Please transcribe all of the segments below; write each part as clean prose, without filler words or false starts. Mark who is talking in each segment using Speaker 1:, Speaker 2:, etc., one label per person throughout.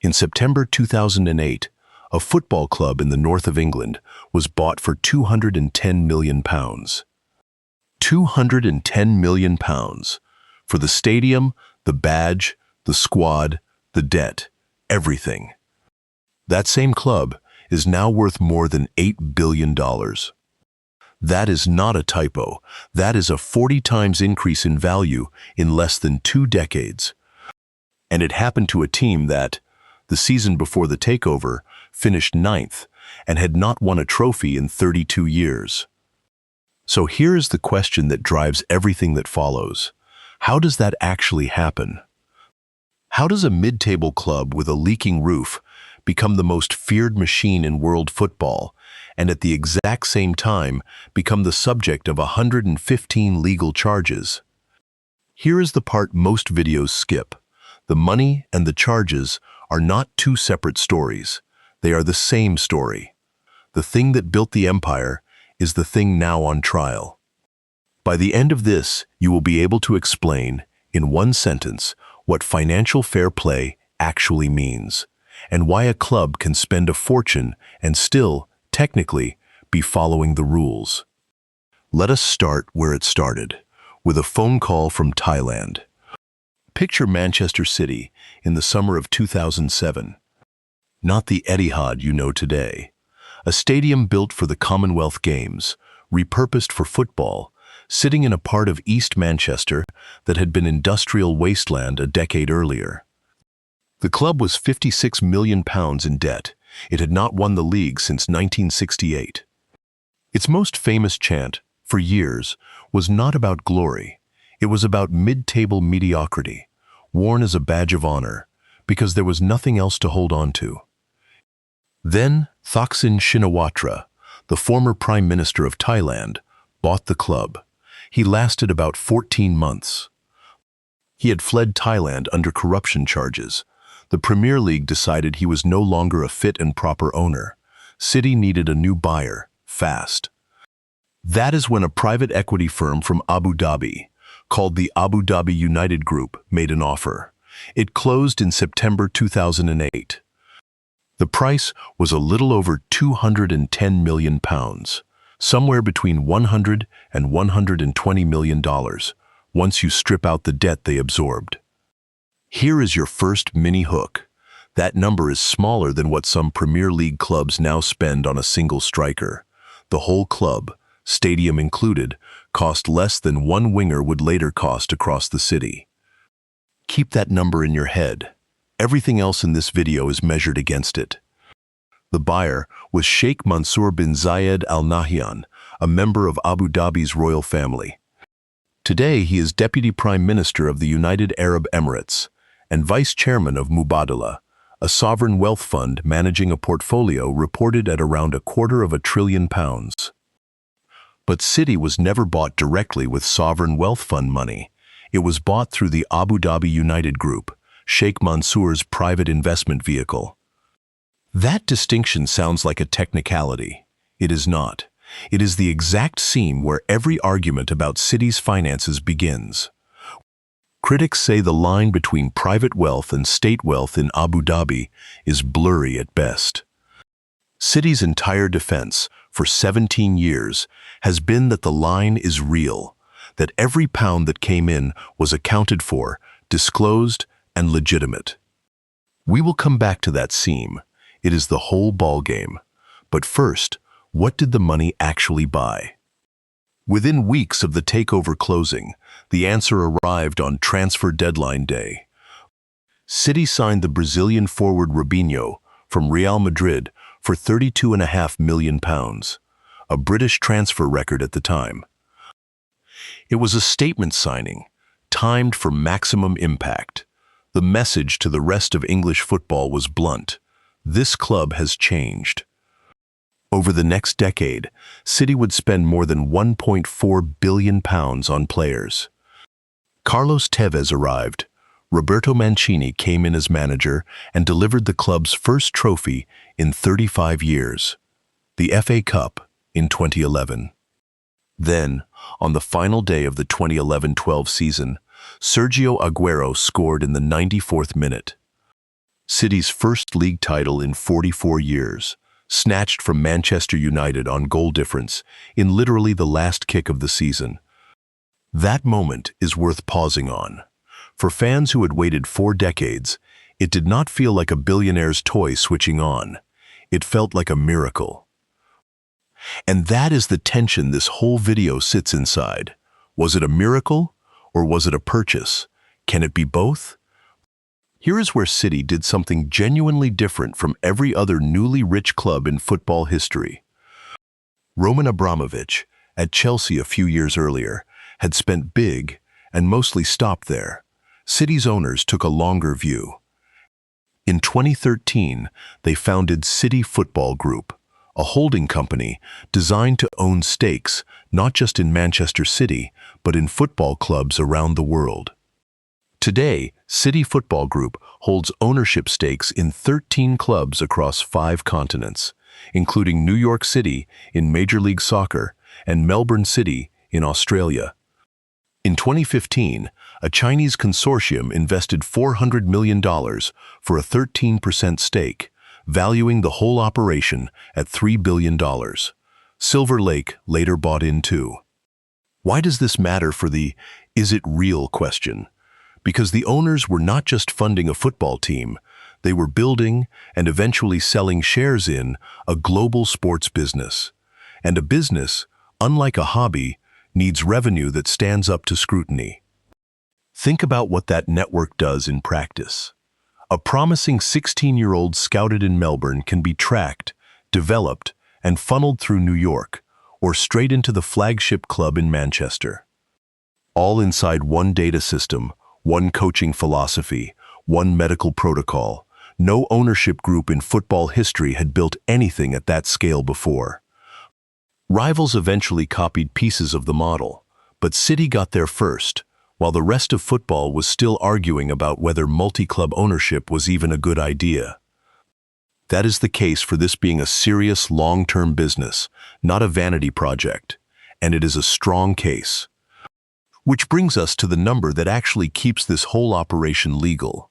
Speaker 1: In September 2008, a football club in the north of England was bought for £210 million. £210 million for the stadium, the badge, the squad, the debt, everything. That same club is now worth more than $8 billion. That is not a typo. That is a 40 times increase in value in less than 2 decades. And it happened to a team that, the season before the takeover, finished 9th and had not won a trophy in 32 years. So here is the question that drives everything that follows. How does that actually happen? How does a mid-table club with a leaking roof become the most feared machine in world football, and at the exact same time become the subject of 115 legal charges? Here is the part most videos skip. The money and the charges are not 2 separate stories. They are the same story. The thing that built the empire is the thing now on trial. By the end of this, you will be able to explain, in 1 sentence, what financial fair play actually means, and why a club can spend a fortune and still, technically, be following the rules. Let us start where it started, with a phone call from Thailand. Picture Manchester City in the summer of 2007. Not the Etihad you know today. A stadium built for the Commonwealth Games, repurposed for football, sitting in a part of East Manchester that had been industrial wasteland a decade earlier. The club was £56 million in debt. It had not won the league since 1968. Its most famous chant, for years, was not about glory. It was about mid-table mediocrity, worn as a badge of honor, because there was nothing else to hold on to. Then Thaksin Shinawatra, the former Prime Minister of Thailand, bought the club. He lasted about 14 months. He had fled Thailand under corruption charges. The Premier League decided he was no longer a fit and proper owner. City needed a new buyer, fast. That is when a private equity firm from Abu Dhabi, called the Abu Dhabi United Group, made an offer. It closed in September 2008. The price was a little over £210 million, somewhere between $100 and $120 million, once you strip out the debt they absorbed. Here is your first mini hook. That number is smaller than what some Premier League clubs now spend on a single striker. The whole club, stadium included, cost less than 1 winger would later cost across the city. Keep that number in your head. Everything else in this video is measured against it. The buyer was Sheikh Mansour bin Zayed Al Nahyan, a member of Abu Dhabi's royal family. Today he is Deputy Prime Minister of the United Arab Emirates and Vice Chairman of Mubadala, a sovereign wealth fund managing a portfolio reported at around £250 billion. But City was never bought directly with sovereign wealth fund money. It was bought through the Abu Dhabi United Group, Sheikh Mansour's private investment vehicle. That distinction sounds like a technicality. It is not. It is the exact seam where every argument about City's finances begins. Critics say the line between private wealth and state wealth in Abu Dhabi is blurry at best. City's entire defense, for 17 years, has been that the line is real, that every pound that came in was accounted for, disclosed, and legitimate. We will come back to that seam. It is the whole ballgame. But first, what did the money actually buy? Within weeks of the takeover closing, the answer arrived on transfer deadline day. City signed the Brazilian forward Robinho from Real Madrid for £32.5 million, a British transfer record at the time. It was a statement signing, timed for maximum impact. The message to the rest of English football was blunt. This club has changed. Over the next decade, City would spend more than £1.4 billion on players. Carlos Tevez arrived. Roberto Mancini came in as manager and delivered the club's first trophy in 35 years, the FA Cup in 2011. Then, on the final day of the 2011-12 season, Sergio Aguero scored in the 94th minute. City's first league title in 44 years, snatched from Manchester United on goal difference in literally the last kick of the season. That moment is worth pausing on. For fans who had waited 4 decades, it did not feel like a billionaire's toy switching on. It felt like a miracle. And that is the tension this whole video sits inside. Was it a miracle, or was it a purchase? Can it be both? Here is where City did something genuinely different from every other newly rich club in football history. Roman Abramovich, at Chelsea a few years earlier, had spent big and mostly stopped there. City's owners took a longer view. In 2013, they founded City Football Group, a holding company designed to own stakes not just in Manchester City, but in football clubs around the world. Today, City Football Group holds ownership stakes in 13 clubs across 5 continents, including New York City in Major League Soccer and Melbourne City in Australia. In 2015, a Chinese consortium invested $400 million for a 13% stake, valuing the whole operation at $3 billion. Silver Lake later bought in too. Why does this matter for the "is it real" question? Because the owners were not just funding a football team, they were building and eventually selling shares in a global sports business. And a business, unlike a hobby, needs revenue that stands up to scrutiny. Think about what that network does in practice. A promising 16-year-old scouted in Melbourne can be tracked, developed, and funneled through New York, or straight into the flagship club in Manchester. All inside one data system, one coaching philosophy, one medical protocol. No ownership group in football history had built anything at that scale before. Rivals eventually copied pieces of the model, but City got there first, while the rest of football was still arguing about whether multi-club ownership was even a good idea. That is the case for this being a serious long-term business, not a vanity project, and it is a strong case. Which brings us to the number that actually keeps this whole operation legal.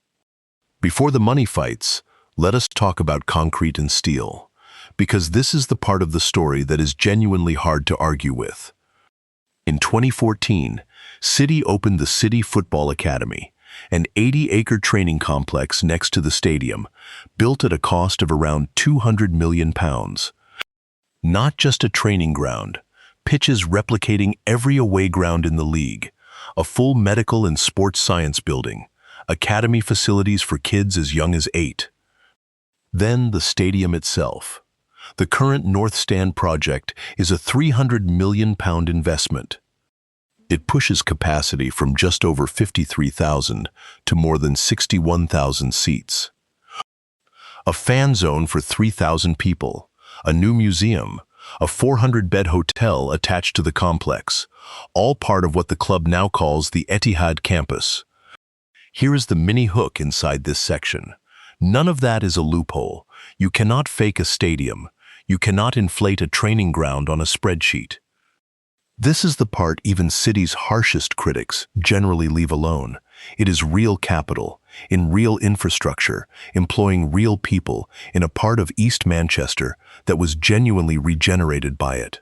Speaker 1: Before the money fights, let us talk about concrete and steel, because this is the part of the story that is genuinely hard to argue with. In 2014, City opened the City Football Academy, an 80-acre training complex next to the stadium, built at a cost of around £200 million. Not just a training ground, pitches replicating every away ground in the league, a full medical and sports science building, academy facilities for kids as young as 8. Then the stadium itself. The current North Stand project is a £300 million investment. It pushes capacity from just over 53,000 to more than 61,000 seats. A fan zone for 3,000 people, a new museum, a 400-bed hotel attached to the complex, all part of what the club now calls the Etihad campus. Here is the mini hook inside this section. None of that is a loophole. You cannot fake a stadium. You cannot inflate a training ground on a spreadsheet. This is the part even City's harshest critics generally leave alone. It is real capital, in real infrastructure, employing real people in a part of East Manchester that was genuinely regenerated by it.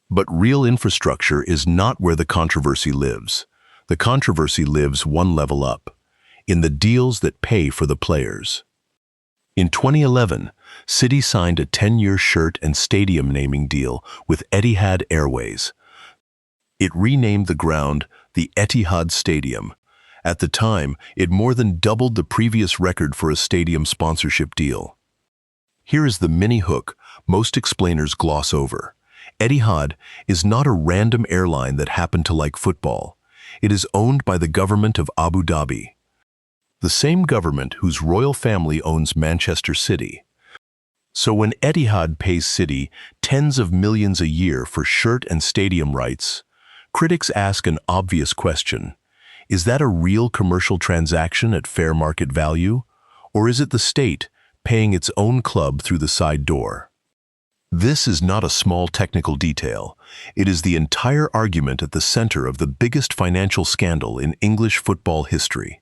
Speaker 1: But real infrastructure is not where the controversy lives. The controversy lives one level up, in the deals that pay for the players. In 2011, City signed a 10-year shirt and stadium naming deal with Etihad Airways. It renamed the ground the Etihad Stadium. At the time, it more than doubled the previous record for a stadium sponsorship deal. Here is the mini hook most explainers gloss over. Etihad is not a random airline that happened to like football. It is owned by the government of Abu Dhabi, the same government whose royal family owns Manchester City. So when Etihad pays City tens of millions a year for shirt and stadium rights, critics ask an obvious question. Is that a real commercial transaction at fair market value? Or is it the state paying its own club through the side door? This is not a small technical detail. It is the entire argument at the center of the biggest financial scandal in English football history.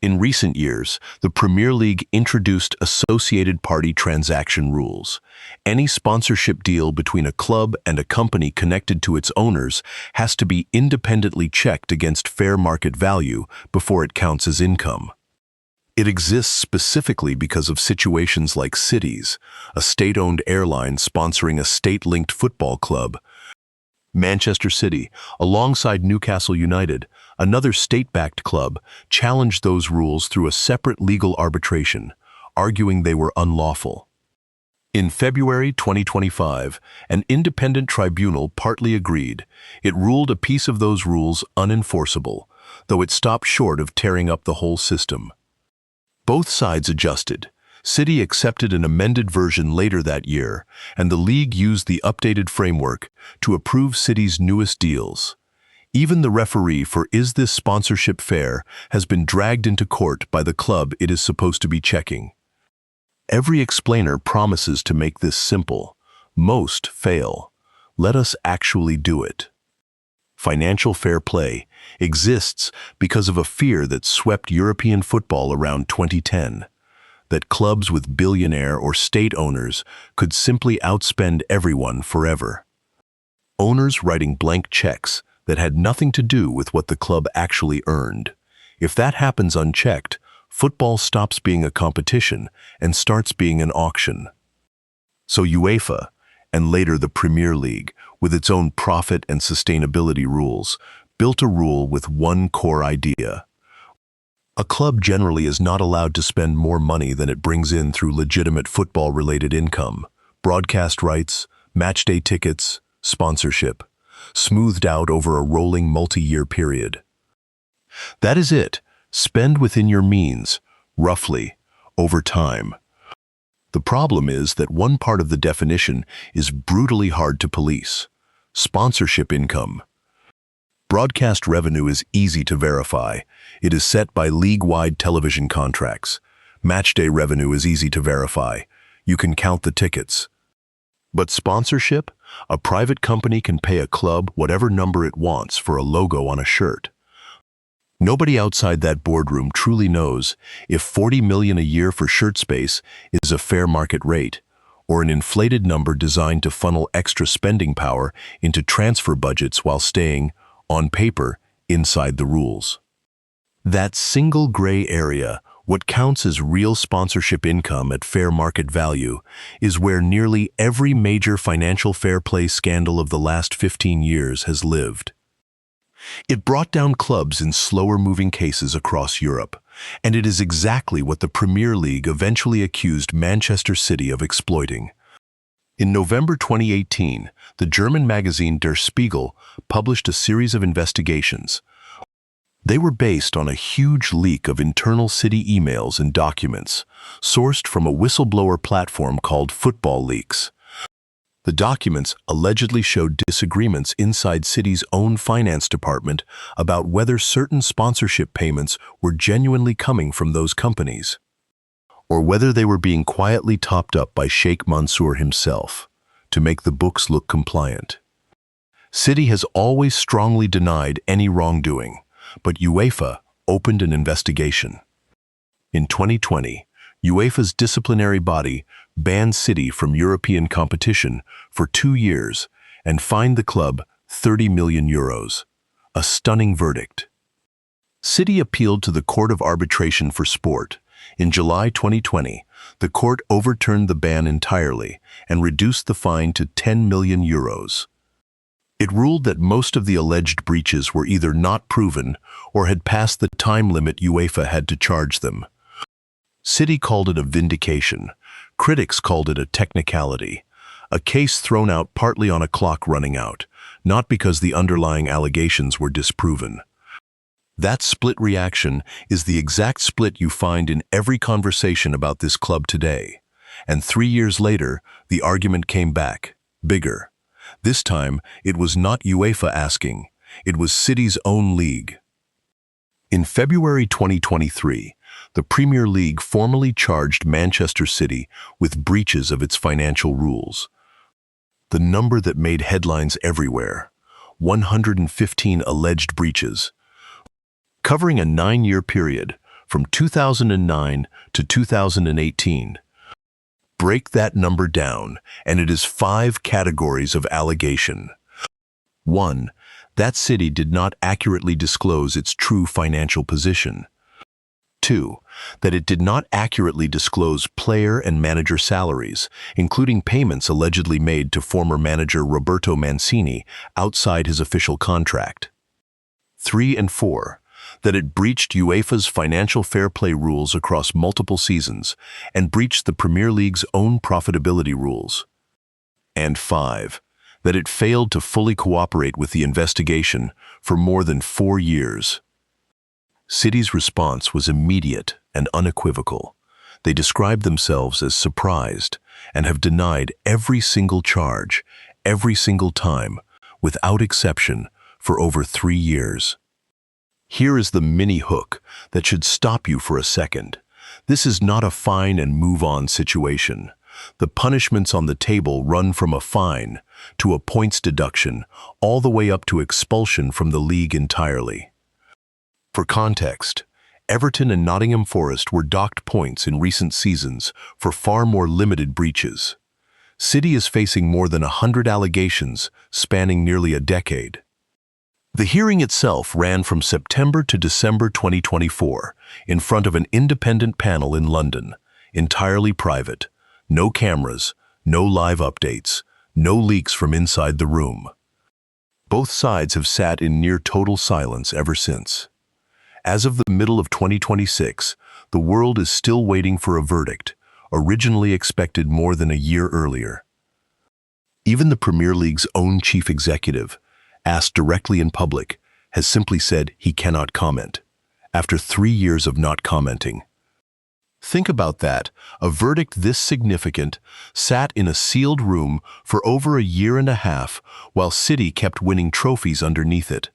Speaker 1: In recent years, the Premier League introduced associated party transaction rules. Any sponsorship deal between a club and a company connected to its owners has to be independently checked against fair market value before it counts as income. It exists specifically because of situations like City's, a state-owned airline sponsoring a state-linked football club. Manchester City, alongside Newcastle United, another state-backed club, challenged those rules through a separate legal arbitration, arguing they were unlawful. In February 2025, an independent tribunal partly agreed. It ruled a piece of those rules unenforceable, though it stopped short of tearing up the whole system. Both sides adjusted. City accepted an amended version later that year, and the league used the updated framework to approve City's newest deals. Even the referee for "Is this sponsorship fair?" has been dragged into court by the club it is supposed to be checking. Every explainer promises to make this simple. Most fail. Let us actually do it. Financial fair play exists because of a fear that swept European football around 2010. That clubs with billionaire or state owners could simply outspend everyone forever. Owners writing blank checks that had nothing to do with what the club actually earned. If that happens unchecked, football stops being a competition and starts being an auction. So UEFA, and later the Premier League, with its own profit and sustainability rules, built a rule with one core idea. A club generally is not allowed to spend more money than it brings in through legitimate football-related income, broadcast rights, matchday tickets, sponsorship, smoothed out over a rolling multi-year period. That is it. Spend within your means, roughly, over time. The problem is that one part of the definition is brutally hard to police: sponsorship income. Broadcast revenue is easy to verify. It is set by league-wide television contracts. Matchday revenue is easy to verify. You can count the tickets. But sponsorship? A private company can pay a club whatever number it wants for a logo on a shirt. Nobody outside that boardroom truly knows if $40 million a year for shirt space is a fair market rate, or an inflated number designed to funnel extra spending power into transfer budgets while staying, on paper, inside the rules. That single gray area, what counts as real sponsorship income at fair market value, is where nearly every major financial fair play scandal of the last 15 years has lived. It brought down clubs in slower-moving cases across Europe, and it is exactly what the Premier League eventually accused Manchester City of exploiting. In November 2018, the German magazine Der Spiegel published a series of investigations. They were based on a huge leak of internal City emails and documents, sourced from a whistleblower platform called Football Leaks. The documents allegedly showed disagreements inside City's own finance department about whether certain sponsorship payments were genuinely coming from those companies, or whether they were being quietly topped up by Sheikh Mansour himself to make the books look compliant. City has always strongly denied any wrongdoing, but UEFA opened an investigation. In 2020, UEFA's disciplinary body banned City from European competition for 2 years and fined the club €30 million, a stunning verdict. City appealed to the Court of Arbitration for Sport. In July 2020, the court overturned the ban entirely and reduced the fine to €10 million. It ruled that most of the alleged breaches were either not proven or had passed the time limit UEFA had to charge them. City called it a vindication. Critics called it a technicality, a case thrown out partly on a clock running out, not because the underlying allegations were disproven. That split reaction is the exact split you find in every conversation about this club today. And 3 years later, the argument came back, bigger. This time, it was not UEFA asking, it was City's own league. In February 2023, the Premier League formally charged Manchester City with breaches of its financial rules. The number that made headlines everywhere, 115 alleged breaches, covering a 9-year period, from 2009 to 2018. Break that number down, and it is 5 categories of allegation. 1. That city did not accurately disclose its true financial position. 2. That it did not accurately disclose player and manager salaries, including payments allegedly made to former manager Roberto Mancini outside his official contract. 3 and 4. That it breached UEFA's financial fair play rules across multiple seasons and breached the Premier League's own profitability rules. And 5. That it failed to fully cooperate with the investigation for more than 4 years. City's response was immediate and unequivocal. They described themselves as surprised and have denied every single charge, every single time, without exception, for over 3 years. Here is the mini hook that should stop you for a second. This is not a fine and move on situation. The punishments on the table run from a fine to a points deduction, all the way up to expulsion from the league entirely. For context, Everton and Nottingham Forest were docked points in recent seasons for far more limited breaches. City is facing more than 100 allegations spanning nearly a decade. The hearing itself ran from September to December 2024 in front of an independent panel in London, entirely private, no cameras, no live updates, no leaks from inside the room. Both sides have sat in near total silence ever since. As of the middle of 2026, the world is still waiting for a verdict, originally expected more than a year earlier. Even the Premier League's own chief executive, asked directly in public, has simply said he cannot comment, after 3 years of not commenting. Think about that. A verdict this significant sat in a sealed room for over a year and a half while City kept winning trophies underneath it.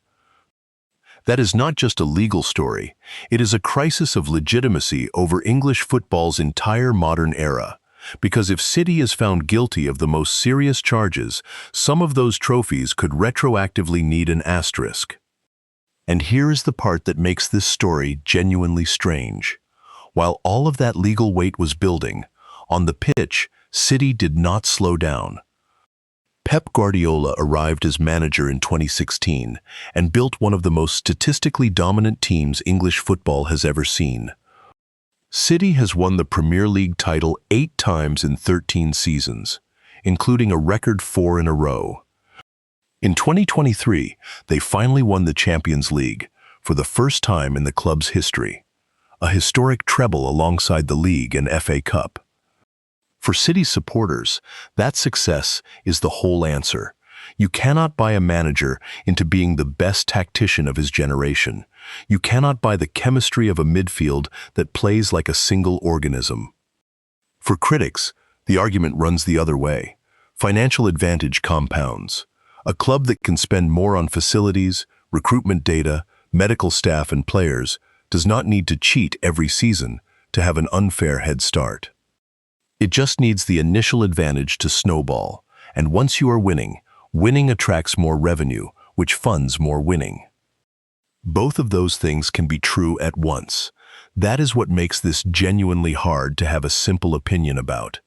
Speaker 1: That is not just a legal story. It is a crisis of legitimacy over English football's entire modern era. Because if City is found guilty of the most serious charges, some of those trophies could retroactively need an asterisk. And here is the part that makes this story genuinely strange. While all of that legal weight was building, on the pitch, City did not slow down. Pep Guardiola arrived as manager in 2016 and built one of the most statistically dominant teams English football has ever seen. City has won the Premier League title 8 times in 13 seasons, including a record 4 in a row. In 2023, they finally won the Champions League for the first time in the club's history, a historic treble alongside the league and FA Cup. For City supporters, that success is the whole answer. You cannot buy a manager into being the best tactician of his generation. You cannot buy the chemistry of a midfield that plays like a single organism. For critics, the argument runs the other way. Financial advantage compounds. A club that can spend more on facilities, recruitment data, medical staff and players does not need to cheat every season to have an unfair head start. It just needs the initial advantage to snowball, and once you are winning, winning attracts more revenue, which funds more winning. Both of those things can be true at once. That is what makes this genuinely hard to have a simple opinion about,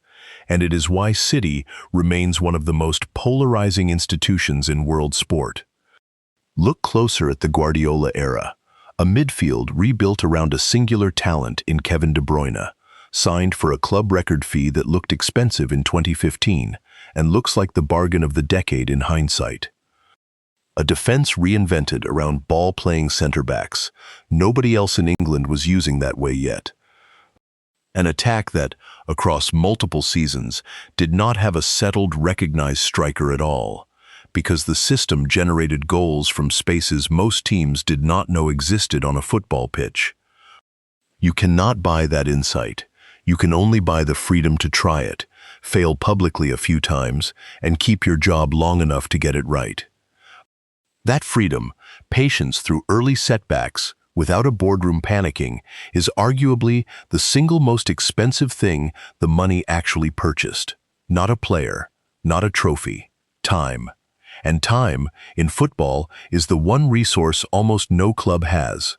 Speaker 1: and it is why City remains one of the most polarizing institutions in world sport. Look closer at the Guardiola era, a midfield rebuilt around a singular talent in Kevin De Bruyne, signed for a club record fee that looked expensive in 2015 and looks like the bargain of the decade in hindsight. A defense reinvented around ball-playing center-backs. Nobody else in England was using that way yet. An attack that, across multiple seasons, did not have a settled, recognized striker at all, because the system generated goals from spaces most teams did not know existed on a football pitch. You cannot buy that insight. You can only buy the freedom to try it, fail publicly a few times, and keep your job long enough to get it right. That freedom, patience through early setbacks, without a boardroom panicking, is arguably the single most expensive thing the money actually purchased. Not a player, not a trophy, time. And time, in football, is the one resource almost no club has.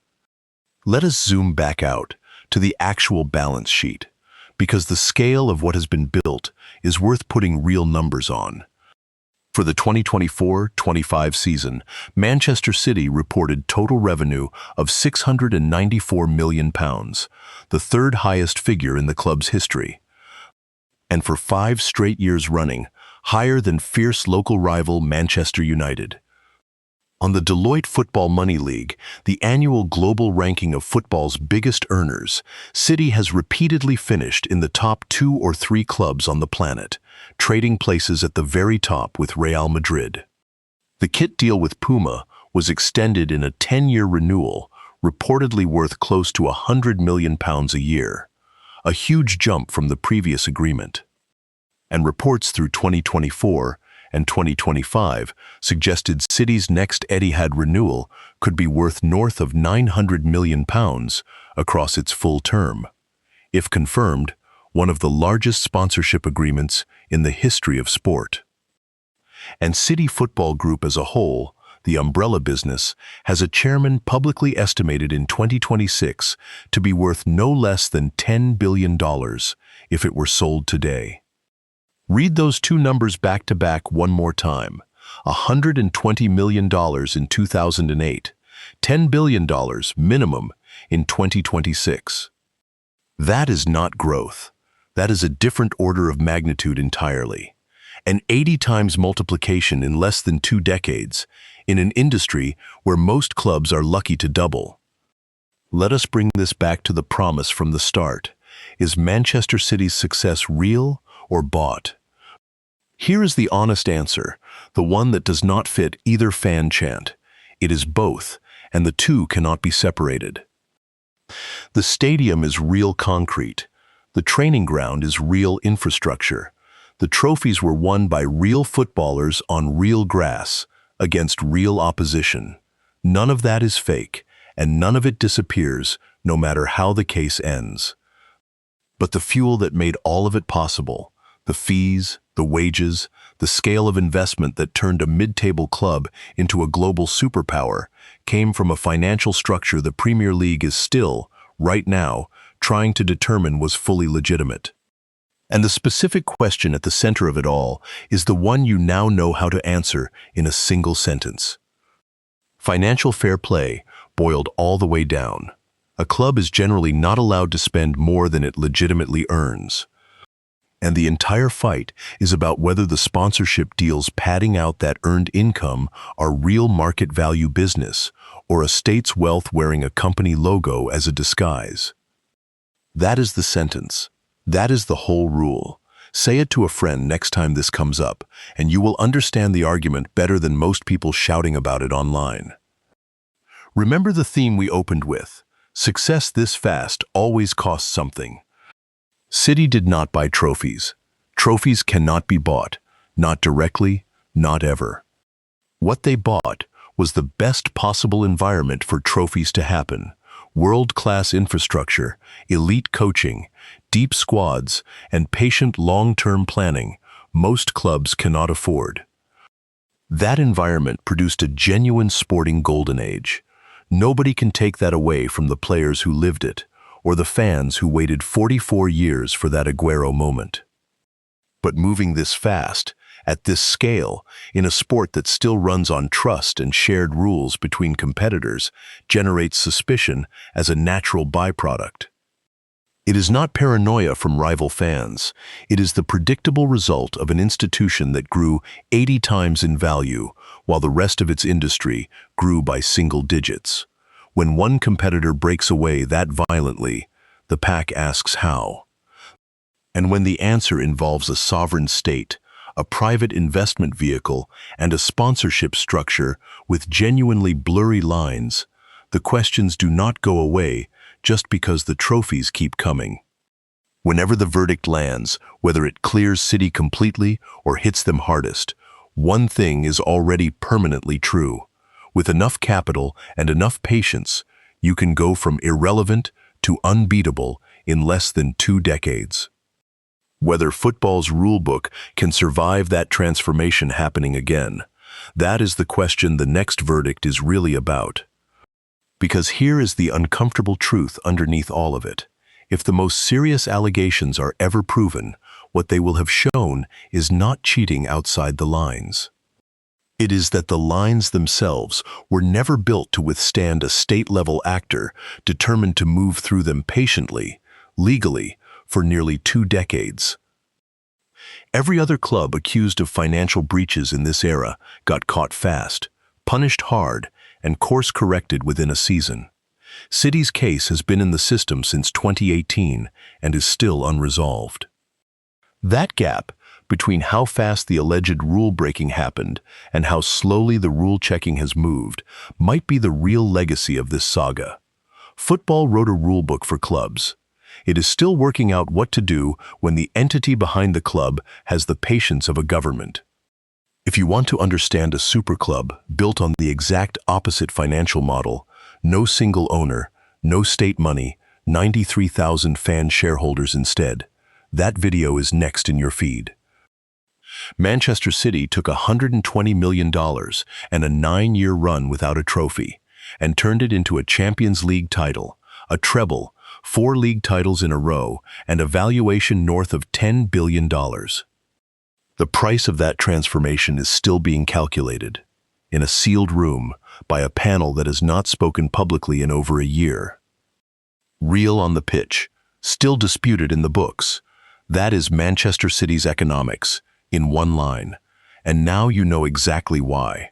Speaker 1: Let us zoom back out to the actual balance sheet, because the scale of what has been built is worth putting real numbers on. For the 2024-25 season, Manchester City reported total revenue of £694 million, the third highest figure in the club's history. And for 5 straight years running, higher than fierce local rival Manchester United. On the Deloitte Football Money League, the annual global ranking of football's biggest earners, City has repeatedly finished in the top 2 or 3 clubs on the planet, trading places at the very top with Real Madrid. The kit deal with Puma was extended in a 10-year renewal, reportedly worth close to £100 million a year, a huge jump from the previous agreement. And reports through 2024 and 2025 suggested City's next Etihad renewal could be worth north of £900 million across its full term. If confirmed, one of the largest sponsorship agreements in the history of sport. And City Football Group as a whole, the umbrella business, has a chairman publicly estimated in 2026 to be worth no less than $10 billion if it were sold today. Read those two numbers back to back one more time. $120 million in 2008, $10 billion minimum in 2026. That is not growth. That is a different order of magnitude entirely. An 80 times multiplication in less than 2 decades, in an industry where most clubs are lucky to double. Let us bring this back to the promise from the start. Is Manchester City's success real or bought? Here is the honest answer, the one that does not fit either fan chant. It is both, and the two cannot be separated. The stadium is real concrete. The training ground is real infrastructure. The trophies were won by real footballers on real grass, against real opposition. None of that is fake, and none of it disappears, no matter how the case ends. But the fuel that made all of it possible, the fees, the wages, the scale of investment that turned a mid-table club into a global superpower, came from a financial structure the Premier League is still, right now, trying to determine was fully legitimate. And the specific question at the center of it all is the one you now know how to answer in a single sentence. Financial fair play boiled all the way down. A club is generally not allowed to spend more than it legitimately earns. And the entire fight is about whether the sponsorship deals padding out that earned income are real market value business or a state's wealth wearing a company logo as a disguise. That is the sentence. That is the whole rule. Say it to a friend next time this comes up, and you will understand the argument better than most people shouting about it online. Remember the theme we opened with. Success this fast always costs something. City did not buy trophies. Trophies cannot be bought, not directly, not ever. What they bought was the best possible environment for trophies to happen. World-class infrastructure, elite coaching, deep squads, and patient long-term planning most clubs cannot afford. That environment produced a genuine sporting golden age. Nobody can take that away from the players who lived it, or the fans who waited 44 years for that Aguero moment. But moving this fast, at this scale, in a sport that still runs on trust and shared rules between competitors, generates suspicion as a natural byproduct. It is not paranoia from rival fans. It is the predictable result of an institution that grew 80 times in value, while the rest of its industry grew by single digits. When one competitor breaks away that violently, the pack asks how. And when the answer involves a sovereign state, a private investment vehicle, and a sponsorship structure with genuinely blurry lines, the questions do not go away just because the trophies keep coming. Whenever the verdict lands, whether it clears City completely or hits them hardest, one thing is already permanently true. With enough capital and enough patience, you can go from irrelevant to unbeatable in less than 2 decades. Whether football's rulebook can survive that transformation happening again, that is the question the next verdict is really about. Because here is the uncomfortable truth underneath all of it. If the most serious allegations are ever proven, what they will have shown is not cheating outside the lines. It is that the lines themselves were never built to withstand a state-level actor determined to move through them patiently, legally, for nearly 2 decades. Every other club accused of financial breaches in this era got caught fast, punished hard, and course-corrected within a season. City's case has been in the system since 2018 and is still unresolved. That gap between how fast the alleged rule-breaking happened and how slowly the rule-checking has moved might be the real legacy of this saga. Football wrote a rulebook for clubs. It is still working out what to do when the entity behind the club has the patience of a government. If you want to understand a super club built on the exact opposite financial model, no single owner, no state money, 93,000 fan shareholders instead, that video is next in your feed. Manchester City took $120 million and a 9-year run without a trophy, and turned it into a Champions League title, a treble, 4 league titles in a row, and a valuation north of $10 billion. The price of that transformation is still being calculated, in a sealed room, by a panel that has not spoken publicly in over a year. Real on the pitch, still disputed in the books. That is Manchester City's economics, in one line. And now you know exactly why.